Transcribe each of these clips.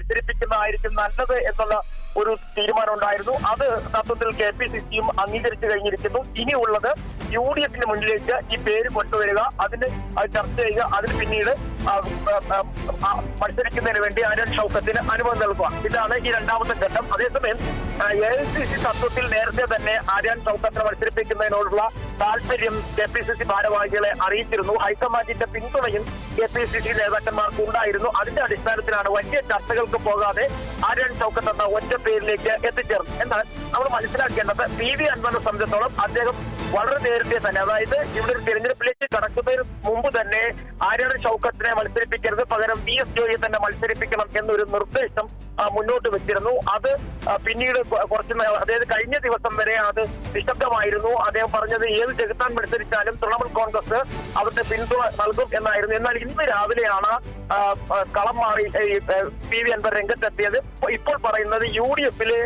മത്സരിപ്പിക്കുന്നതായിരിക്കും നല്ലത് എന്നുള്ള ഒരു തീരുമാനം ഉണ്ടായിരുന്നു. അത് തത്വത്തിൽ KPCCയും അംഗീകരിച്ചു കഴിഞ്ഞിരിക്കുന്നു. ഇനിയുള്ളത് UDF മുന്നിലേക്ക് ഈ പേര് കൊണ്ടുവരിക, അതിന് ചർച്ച ചെയ്യുക, അതിന് പിന്നീട് മത്സരിക്കുന്നതിന് വേണ്ടി ആര്യൻ ഷൗക്കത്തിന് അനുമതി നൽകുക. ഇതാണ് ഈ രണ്ടാമത്തെ ഘട്ടം. അതേസമയം AICC തത്വത്തിൽ നേരത്തെ തന്നെ ആര്യൻ ഷൗക്കത്തിനെ മത്സരിപ്പിക്കുന്നതിനോടുള്ള താല്പര്യം KPCC ഭാരവാഹികളെ അറിയിച്ചിരുന്നു. ഹൈക്കമാൻഡിന്റെ പിന്തുണയും KPCC നേതാക്കന്മാർക്ക് ഉണ്ടായിരുന്നു. അതിന്റെ അടിസ്ഥാനത്തിലാണ് വലിയ ചർച്ചകൾക്ക് പോകാതെ ആര്യൻ ഷൗക്കത്ത് എന്ന ഒറ്റ പേരിലേക്ക് എത്തിച്ചേർന്നു. എന്നാൽ നമ്മൾ മനസ്സിലാക്കേണ്ടത് PV അൻവറിനെ സംബന്ധിച്ചിടത്തോളം അദ്ദേഹം വളരെ നേരത്തെ തന്നെ, അതായത് ഇവിടെ ഒരു തിരഞ്ഞെടുപ്പിലേക്ക് കടക്കുന്നതിന് മുമ്പ് തന്നെ ആര്യൻ ഷൗക്കത്തിനെ മത്സരിപ്പിക്കരുത്, പകരം VS ജോയിയെ തന്നെ മത്സരിപ്പിക്കണം എന്നൊരു നിർദ്ദേശം മുന്നോട്ട് വെച്ചിരുന്നു. അത് പിന്നീട് കുറച്ച്, അതായത് കഴിഞ്ഞ ദിവസം വരെ അത് നിശബ്ദമായിരുന്നു. അദ്ദേഹം പറഞ്ഞത് ഏത് ജഗത്താൻ മത്സരിച്ചാലും തൃണമൂൽ കോൺഗ്രസ് അവരുടെ പിന്തുണ നൽകും എന്നായിരുന്നു. എന്നാൽ ഇന്ന് രാവിലെയാണ് കളം മാറി PV അൻവർ രംഗത്തെത്തിയത്. ഇപ്പോൾ പറയുന്നത് UDFിലെ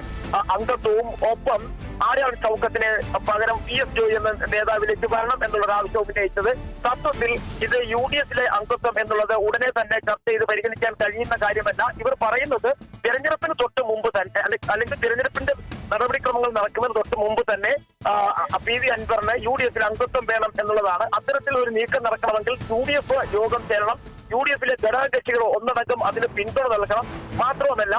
അംഗത്വവും ഒപ്പം ആര്യാൻ ഷൗക്കത്തിന് പകരം VS ജോയി എന്ന നേതാവിലേക്ക് വരണം എന്നുള്ളൊരു ആവശ്യം ഉന്നയിച്ചത്. തത്വത്തിൽ ഇത് UDFിലെ അംഗത്വം എന്നുള്ളത് ഉടനെ തന്നെ ചർച്ച ചെയ്ത് പരിഗണിക്കാൻ കഴിയുന്ന കാര്യമല്ല. ഇവർ പറയുന്നത് തിരഞ്ഞെടുപ്പിന് തൊട്ട് മുമ്പ് തന്നെ, അല്ലെങ്കിൽ തിരഞ്ഞെടുപ്പിന്റെ നടപടിക്രമങ്ങൾ നടക്കുന്നതിന് തൊട്ട് മുമ്പ് തന്നെ PV അൻവറിന് UDFിൽ അംഗത്വം വേണം എന്നുള്ളതാണ്. അത്തരത്തിൽ ഒരു നീക്കം നടക്കണമെങ്കിൽ UDF യോഗം ചേരണം, UDFിലെ ഘടകകക്ഷികൾ ഒന്നടങ്കം അതിന് പിന്തുണ നൽകണം. മാത്രവുമല്ല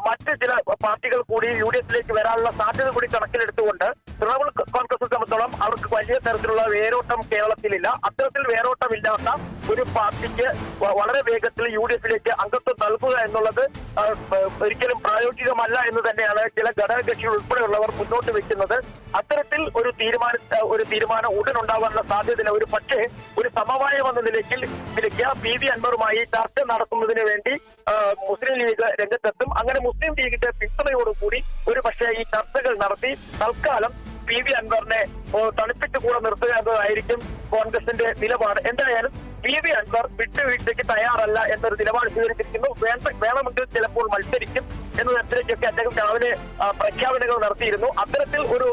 മറ്റ് ചില പാർട്ടികൾ കൂടി UDFിലേക്ക് വരാനുള്ള സാധ്യത കൂടി കണക്കിലെടുത്തുകൊണ്ട് തൃണമൂൽ കോൺഗ്രസിനെ സംബന്ധിച്ചോളം അവർക്ക് വലിയ തരത്തിലുള്ള വേരോട്ടം കേരളത്തിലില്ല. അത്തരത്തിൽ വേരോട്ടമില്ലാത്ത ഒരു പാർട്ടിക്ക് വളരെ വേഗത്തിൽ UDFിലേക്ക് അംഗത്വം നൽകുക എന്നുള്ളത് ഒരിക്കലും പ്രായോഗികമല്ല എന്ന് തന്നെയാണ് ചില ഘടകകക്ഷികൾ ഉൾപ്പെടെയുള്ളവർ മുന്നോട്ട് വെക്കുന്നത്. അത്തരത്തിൽ ഒരു തീരുമാനം ഉടൻ ഉണ്ടാകാനുള്ള സാധ്യതയില്ല. ഒരു പക്ഷേ ഒരു സമവായം എന്ന നിലയ്ക്ക് PV അൻവറുമായി ചർച്ച നടത്തുന്നതിന് വേണ്ടി മുസ്ലിം ലീഗ് രംഗത്തെത്തും. അങ്ങനെ മുസ്ലിം ലീഗിന്റെ പിന്തുണയോടുകൂടി ഒരു പക്ഷേ ഈ ചർച്ചകൾ നടത്തി തൽക്കാലം PV അൻവറിനെ തണുപ്പിച്ച് കൂടെ നിർത്തുക എന്നതായിരിക്കും കോൺഗ്രസിന്റെ നിലപാട്. എന്തായാലും PV അൻവർ വിട്ടുവീഴ്ചയ്ക്ക് തയ്യാറല്ല എന്നൊരു നിലപാട് സ്വീകരിച്ചിരിക്കുന്നു. വേണമെങ്കിൽ ചിലപ്പോൾ മത്സരിക്കും എന്ന തരത്തിലേക്കൊക്കെ അദ്ദേഹം രാവിലെ പ്രഖ്യാപനങ്ങൾ നടത്തിയിരുന്നു. അത്തരത്തിൽ ഒരു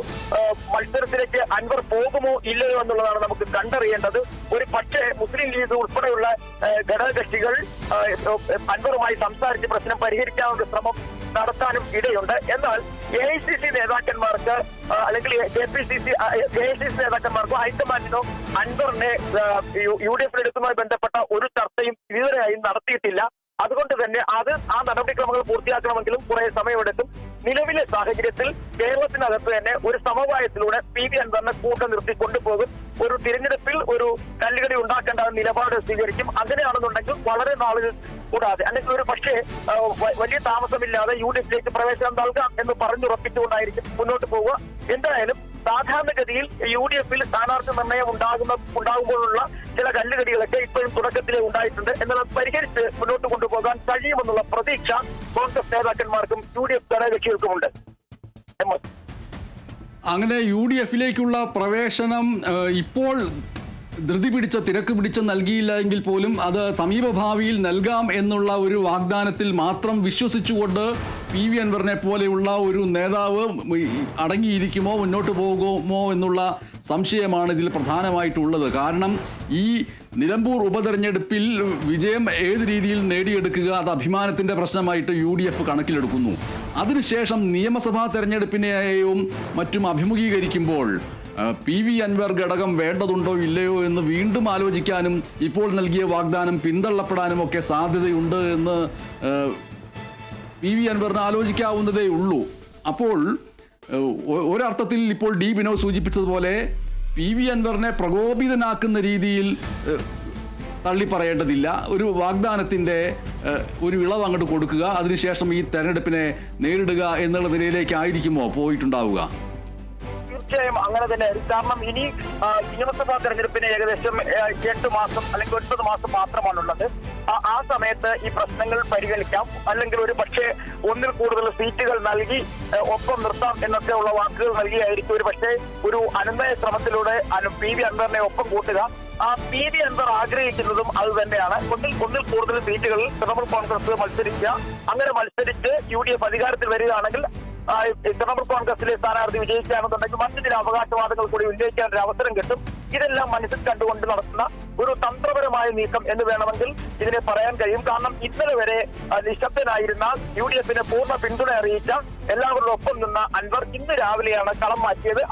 മത്സരത്തിലേക്ക് അൻവർ പോകുമോ ഇല്ലയോ എന്നുള്ളതാണ് നമുക്ക് കണ്ടറിയേണ്ടത്. ഒരു പക്ഷേ മുസ്ലിം ലീഗ് ഉൾപ്പെടെയുള്ള ഘടകകക്ഷികൾ അൻവറുമായി സംസാരിച്ച് പ്രശ്നം പരിഹരിക്കാനുള്ള ശ്രമം നടത്താനും ഇടയുണ്ട്. എന്നാൽ AICC നേതാക്കന്മാർക്ക് അല്ലെങ്കിൽ AICC നേതാക്കന്മാർക്കോ ഹൈക്കമാൻഡിനോ അൻവറിനെ UDFിൽ എടുക്കുന്നതുമായി ബന്ധപ്പെട്ട ഒരു ചർച്ചയും ഇതുവരെയായും നടത്തിയിട്ടില്ല. അതുകൊണ്ട് തന്നെ ആ നടപടിക്രമങ്ങൾ പൂർത്തിയാക്കണമെങ്കിലും കുറെ സമയമെടുക്കും. നിലവിലെ സാഹചര്യത്തിൽ കേരളത്തിനകത്ത് തന്നെ ഒരു സമവായത്തിലൂടെ PV അൻവറിനെ കൂട്ടം നിർത്തി കൊണ്ടുപോകും. ഒരു തിരഞ്ഞെടുപ്പിൽ ഒരു കല്ലുകടി ഉണ്ടാക്കേണ്ട നിലപാട് സ്വീകരിക്കും. അങ്ങനെയാണെന്നുണ്ടെങ്കിൽ വളരെ നാളുകൾ കൂടാതെ, അല്ലെങ്കിൽ ഒരു പക്ഷേ വലിയ താമസമില്ലാതെ UDFിലേക്ക് പ്രവേശനം നൽകാം എന്ന് പറഞ്ഞുറപ്പിച്ചുകൊണ്ടായിരിക്കും മുന്നോട്ട് പോവുക. എന്തായാലും സാധാരണഗതിയിൽ UDFിൽ സ്ഥാനാർത്ഥി നിർണയം ഉണ്ടാകുമ്പോഴുള്ള ചില കല്ലുകടികളൊക്കെ ഇപ്പോഴും തുടക്കത്തിലേ ഉണ്ടായിട്ടുണ്ട്. എന്നാൽ അത് പരിഹരിച്ച് മുന്നോട്ട് കൊണ്ടുപോകാൻ കഴിയുമെന്നുള്ള പ്രതീക്ഷ കോൺഗ്രസ് നേതാക്കന്മാർക്കും UDF ഘടകകക്ഷികൾക്കുമുണ്ട്. അങ്ങനെ UDFിലേക്കുള്ള പ്രവേശനം ഇപ്പോൾ തിരക്ക് പിടിച്ച് നൽകിയില്ല എങ്കിൽ പോലും അത് സമീപഭാവിയിൽ നൽകാം എന്നുള്ള ഒരു വാഗ്ദാനത്തിൽ മാത്രം വിശ്വസിച്ചുകൊണ്ട് PV അൻവറിനെ പോലെയുള്ള ഒരു നേതാവ് അടങ്ങിയിരിക്കുമോ, മുന്നോട്ട് പോകുമോ എന്നുള്ള സംശയമാണ് ഇതിൽ പ്രധാനമായിട്ടുള്ളത്. കാരണം ഈ നിലമ്പൂർ ഉപതെരഞ്ഞെടുപ്പിൽ വിജയം ഏത് രീതിയിൽ നേടിയെടുക്കുക, അത് അഭിമാനത്തിൻ്റെ പ്രശ്നമായിട്ട് UDF കണക്കിലെടുക്കുന്നു. അതിനുശേഷം നിയമസഭാ തെരഞ്ഞെടുപ്പിനെയും മറ്റും അഭിമുഖീകരിക്കുമ്പോൾ PV അൻവർ ഘടകം വേണ്ടതുണ്ടോ ഇല്ലയോ എന്ന് വീണ്ടും ആലോചിക്കാനും ഇപ്പോൾ നൽകിയ വാഗ്ദാനം പിന്തള്ളപ്പെടാനും ഒക്കെ സാധ്യതയുണ്ട് എന്ന് PV അൻവറിന് ആലോചിക്കാവുന്നതേ ഉള്ളൂ. അപ്പോൾ ഒരർത്ഥത്തിൽ ഇപ്പോൾ D വിനോദ് സൂചിപ്പിച്ചതുപോലെ PV അൻവറിനെ പ്രകോപിതനാക്കുന്ന രീതിയിൽ തള്ളിപ്പറയേണ്ടതില്ല. ഒരു വാഗ്ദാനത്തിൻ്റെ ഒരു ഇളവ് അങ്ങോട്ട് കൊടുക്കുക, അതിനുശേഷം ഈ തെരഞ്ഞെടുപ്പിനെ നേരിടുക എന്നുള്ള നിലയിലേക്കായിരിക്കുമോ പോയിട്ടുണ്ടാവുക? തീർച്ചയായും അങ്ങനെ തന്നെ. കാരണം ഇനി നിയമസഭാ തെരഞ്ഞെടുപ്പിന് ഏകദേശം 8 മാസം അല്ലെങ്കിൽ 9 മാസം മാത്രമാണുള്ളത്. ആ സമയത്ത് ഈ പ്രശ്നങ്ങൾ പരിഗണിക്കാം, അല്ലെങ്കിൽ ഒരു പക്ഷേ ഒന്നിൽ കൂടുതൽ സീറ്റുകൾ നൽകി ഒപ്പം നിർത്താം എന്നൊക്കെ ഉള്ള വാക്കുകൾ നൽകിയായിരിക്കും ഒരു പക്ഷേ ഒരു അനുനയ ശ്രമത്തിലൂടെ PV അൻവറിനെ ഒപ്പം കൂട്ടുക. PV അൻവർ ആഗ്രഹിക്കുന്നതും അത് തന്നെയാണ്. ഒന്നിൽ കൂടുതൽ സീറ്റുകളിൽ തൃണമൂൽ കോൺഗ്രസ് മത്സരിക്കുക. അങ്ങനെ മത്സരിച്ച് UDF അധികാരത്തിൽ വരികയാണെങ്കിൽ തൃണമൂൽ കോൺഗ്രസിലെ സ്ഥാനാർത്ഥി വിജയിക്കുകയാണെന്നുണ്ടെങ്കിൽ മറ്റു ചില അവകാശവാദങ്ങൾ കൂടി ഉന്നയിക്കാൻ ഒരു അവസരം കിട്ടും. ഇതെല്ലാം മനസ്സിൽ കണ്ടുകൊണ്ട് നടത്തുന്ന ഒരു തന്ത്രപരമായ നീക്കം എന്ന് വേണമെങ്കിൽ ഇതിനെ പറയാൻ കഴിയും. കാരണം ഇന്നലെ വരെ നിശബ്ദനായിരുന്ന UDF പൂർണ്ണ പിന്തുണ അറിയിച്ച എല്ലാവരുടെ ഒപ്പം നിന്ന അൻവർ ഇന്ന് രാവിലെയാണ് കളം മാറ്റിയത്.